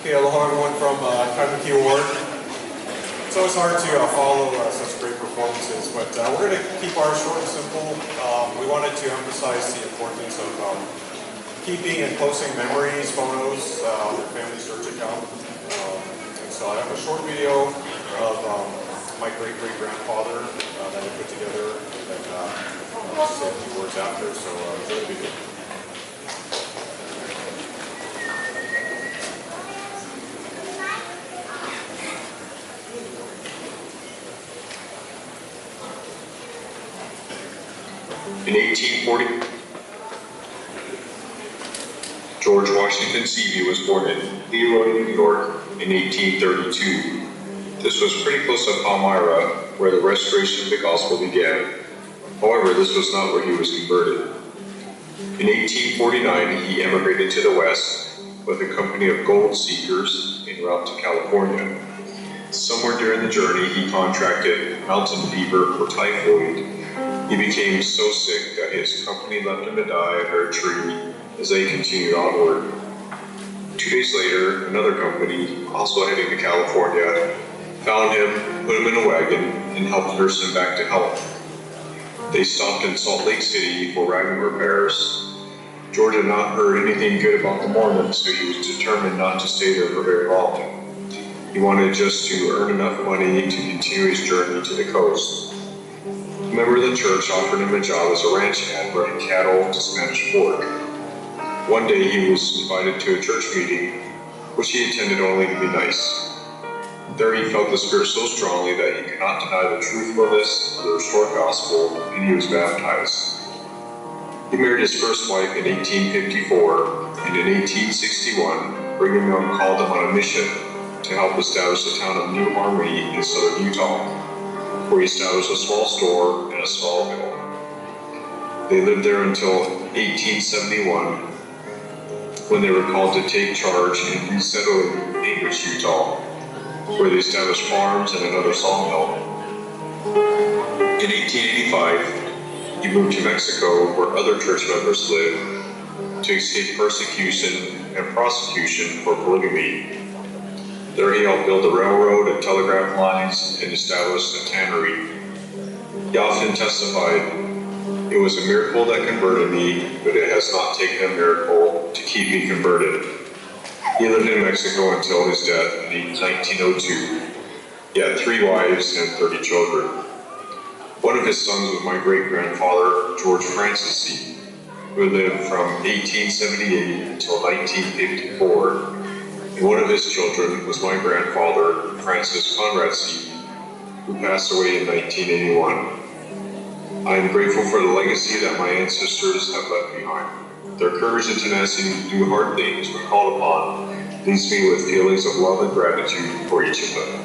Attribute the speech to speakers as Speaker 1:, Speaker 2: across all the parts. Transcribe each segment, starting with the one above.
Speaker 1: Okay, aloha everyone from Kaimuki Award. It's always hard to follow such great performances, but we're going to keep ours short and simple. We wanted to emphasize the importance of keeping and posting memories, photos on your family search account. And so I have a short video of my great-great-grandfather that I put together, and I'll say a few words after, so enjoy the video.
Speaker 2: In 1840, George Washington Seavey was born in Leroy, New York in 1832. This was pretty close to Palmyra, where the restoration of the gospel began. However, this was not where he was converted. In 1849, he emigrated to the West with a company of gold seekers en route to California. Somewhere during the journey, he contracted mountain fever or typhoid. He became so sick that his company left him to die under a tree as they continued onward. 2 days later, another company, also heading to California, found him, put him in a wagon, and helped nurse him back to health. They stopped in Salt Lake City for wagon repairs. George had not heard anything good about the Mormons, so he was determined not to stay there for very long. He wanted just to earn enough money to continue his journey to the coast. A member of the church offered him a job as a ranch hand running cattle to Spanish Fork. One day he was invited to a church meeting, which he attended only to be nice. There he felt the Spirit so strongly that he could not deny the truthfulness of the restored gospel, and he was baptized. He married his first wife in 1854, and in 1861, Brigham Young called him on a mission to help establish the town of New Harmony in southern Utah, where he established a small store and a small mill. They lived there until 1871, when they were called to take charge in resettling English, Utah, where they established farms and another sawmill. In 1885, he moved to Mexico, where other church members lived, to escape persecution and prosecution for polygamy. There he helped build the railroad and telegraph lines and established a tannery. He often testified, "It was a miracle that converted me, but it has not taken a miracle to keep me converted." He lived in Mexico until his death in 1902. He had 3 wives and 30 children. One of his sons was my great-grandfather, George Francis Seavey, who lived from 1878 until 1954. And one of his children was my grandfather, Francis Conrad Seavey, who passed away in 1981. I am grateful for the legacy that my ancestors have left behind. Their courage and tenacity to do hard things when called upon leaves me with feelings of love and gratitude for each of them.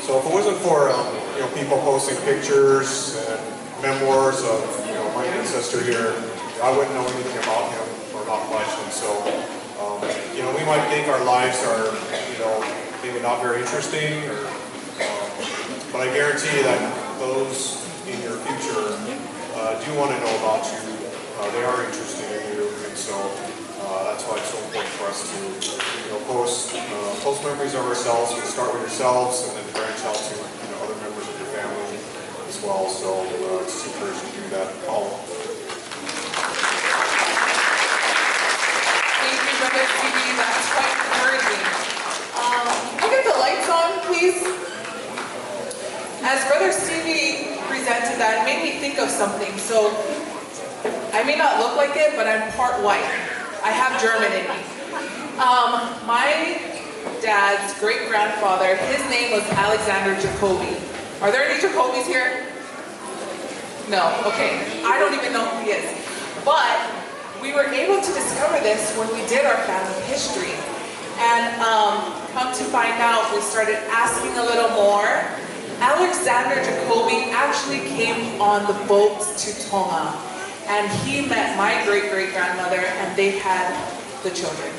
Speaker 1: So if it wasn't for people posting pictures and memoirs of my ancestor here, I wouldn't know anything about him, or not much. And so we might think our lives are maybe not very interesting, or but I guarantee that those in your future do want to know about you. They are interested in you, and so that's why it's so important for us to post memories of ourselves. We start with yourselves, and then branch out to other members of your family as well. So just encourage you to do that.
Speaker 3: Thank you, Brother Seavey. That's quite encouraging. Can I get the lights on, please? As Brother Seavey presented that, it made me think of something. So, I may not look like it, but I'm part white. I have German in me. My dad's great-grandfather, his name was Alexander Jacoby. Are there any Jacobys here? No, okay. I don't even know who he is. But we were able to discover this when we did our family history. And come to find out, we started asking a little more. Alexander Jacoby actually came on the boat to Tonga, and he met my great-great-grandmother, and they had the children.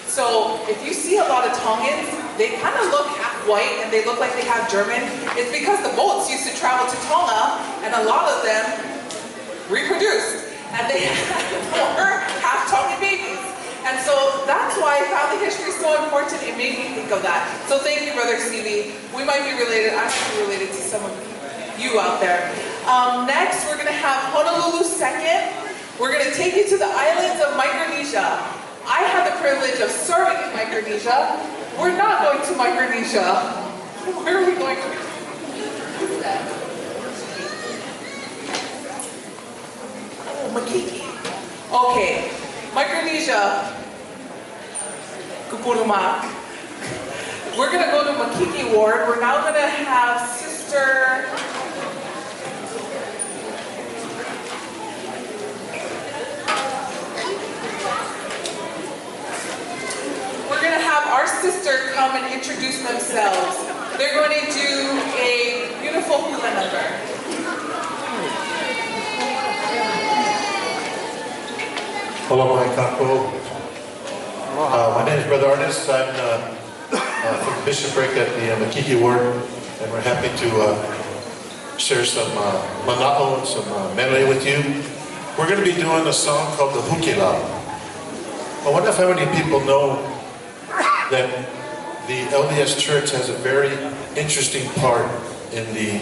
Speaker 3: So if you see a lot of Tongans, they kind of look half white and they look like they have German. It's because the boats used to travel to Tonga, and a lot of them reproduced. and they had 4 half-tummy babies. And so that's why family history is so important. It made me think of that. So thank you, Brother Stevie. We might be related. I might be related to some of you out there. Next, we're going to have Honolulu second. We're going to take you to the islands of Micronesia. I had the privilege of serving in Micronesia. We're not going to Micronesia. Where are we going to? Oh, Makiki. Okay, Micronesia. Kupurumak. We're going to go to Makiki Ward. We're now going to have Sister... We're going to have our sister come and introduce themselves. They're going to do a beautiful hula number.
Speaker 4: Hello, my kako. My name is Brother Ernest. I'm from the bishopric at the Makiki Ward, and we're happy to share some mana'o and some mele with you. We're going to be doing a song called the Hukila. I wonder if how many people know that the LDS Church has a very interesting part in the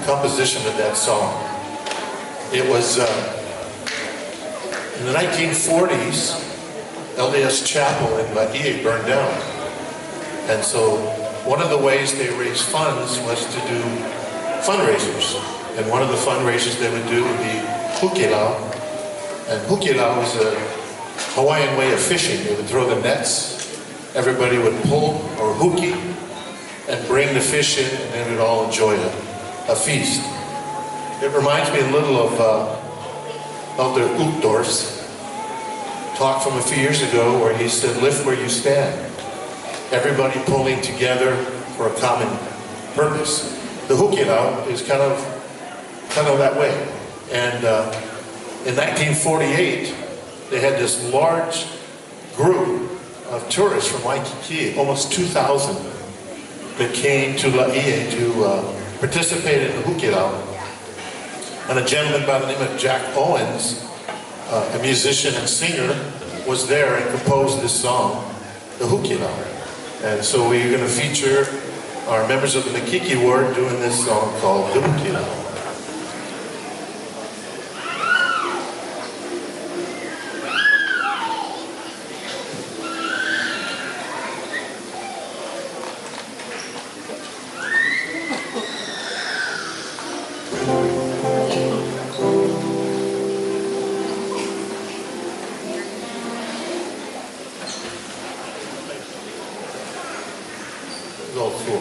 Speaker 4: composition of that song. It was in the 1940s, LDS Chapel in Laie burned down. And so one of the ways they raised funds was to do fundraisers. And one of the fundraisers they would do would be hukila. And hukila was a Hawaiian way of fishing. They would throw the nets, everybody would pull or huki and bring the fish in, and they would all enjoy a feast. It reminds me a little of Elder Uchtdorf's talk from a few years ago where he said, lift where you stand. Everybody pulling together for a common purpose. The hukila is kind of that way. And in 1948, they had this large group of tourists from Waikiki, almost 2,000, that came to Laie to participate in the hukila. And a gentleman by the name of Jack Owens, a musician and singer, was there and composed this song, the hukila. And so we're going to feature our members of the Makiki Ward doing this song called the hukila. All cool.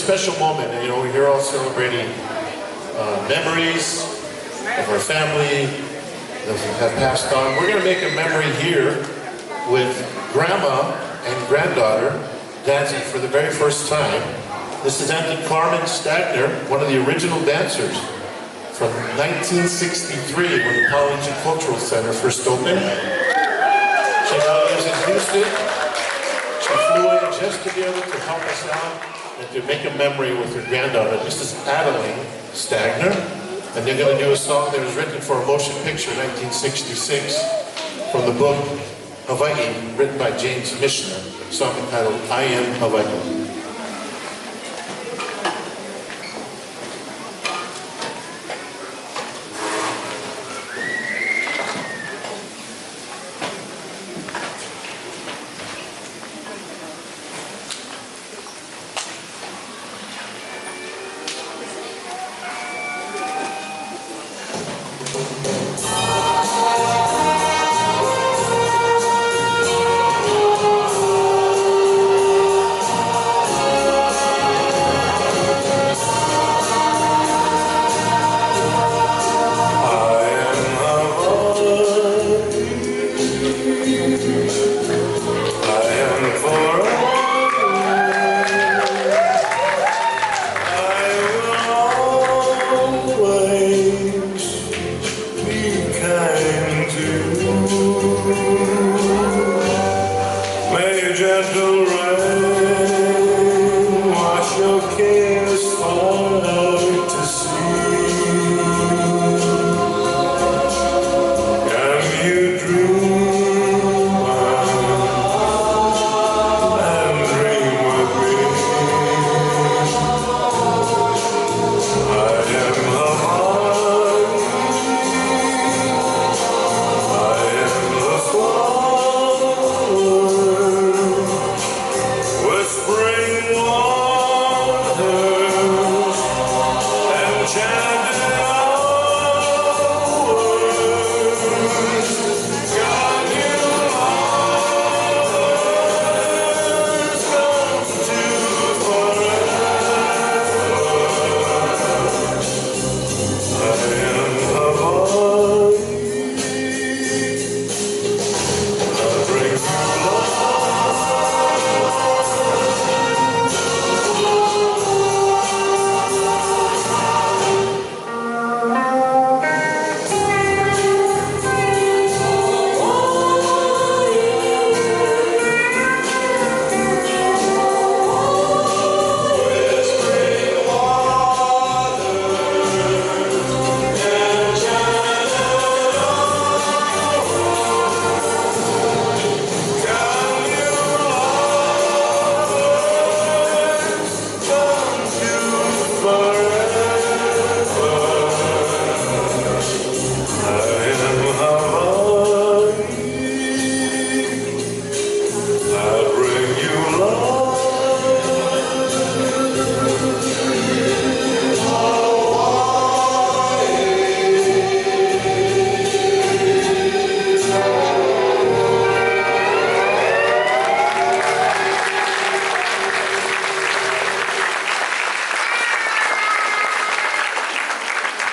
Speaker 4: special moment. You know, we're here all celebrating memories of our family that have passed on. We're going to make a memory here with grandma and granddaughter dancing for the very first time. This is Auntie Carmen Stagner, one of the original dancers from 1963 when the Polynesian Cultural Center first opened. She now lives in Houston. She flew in just to be able to help us out and to make a memory with her granddaughter. This is Adeline Stagner, and they're going to do a song that was written for a motion picture in 1966 from the book Hawaii, written by James Michener, a song entitled I Am Hawaii.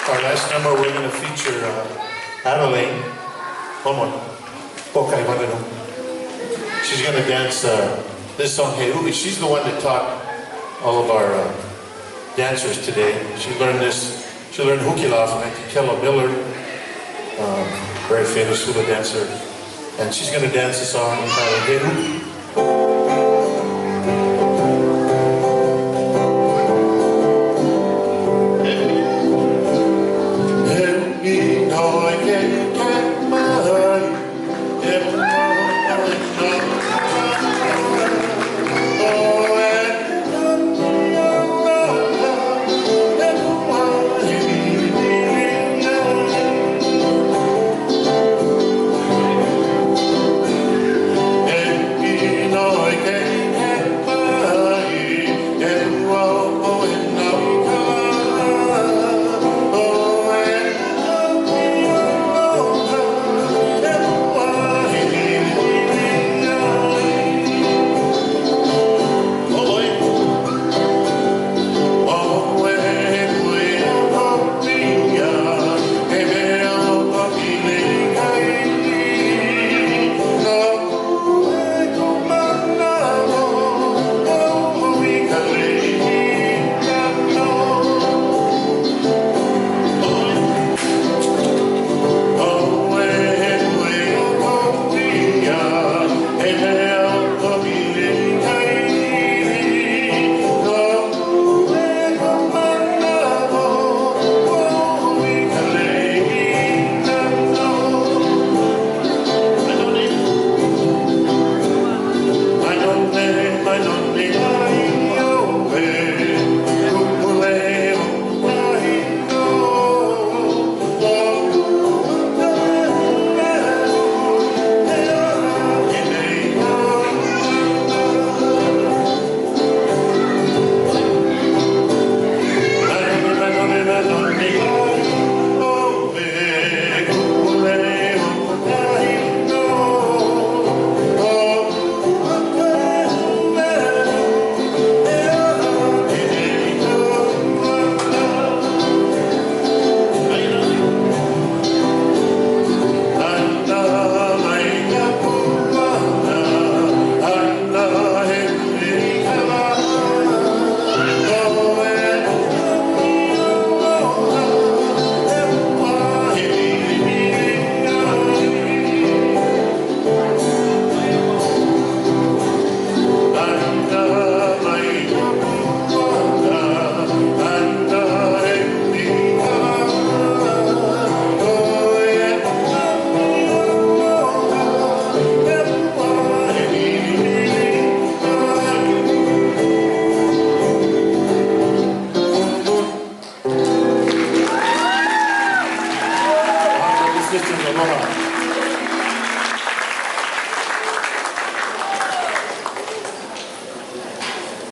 Speaker 4: Our last number, we're going to feature Adeline. She's going to dance this song, Hey Uli. She's the one that taught all of our dancers today. She learned this. She learned hukila from Auntie Kella Miller, very famous hula dancer. And she's going to dance the song entitled Hey Uli.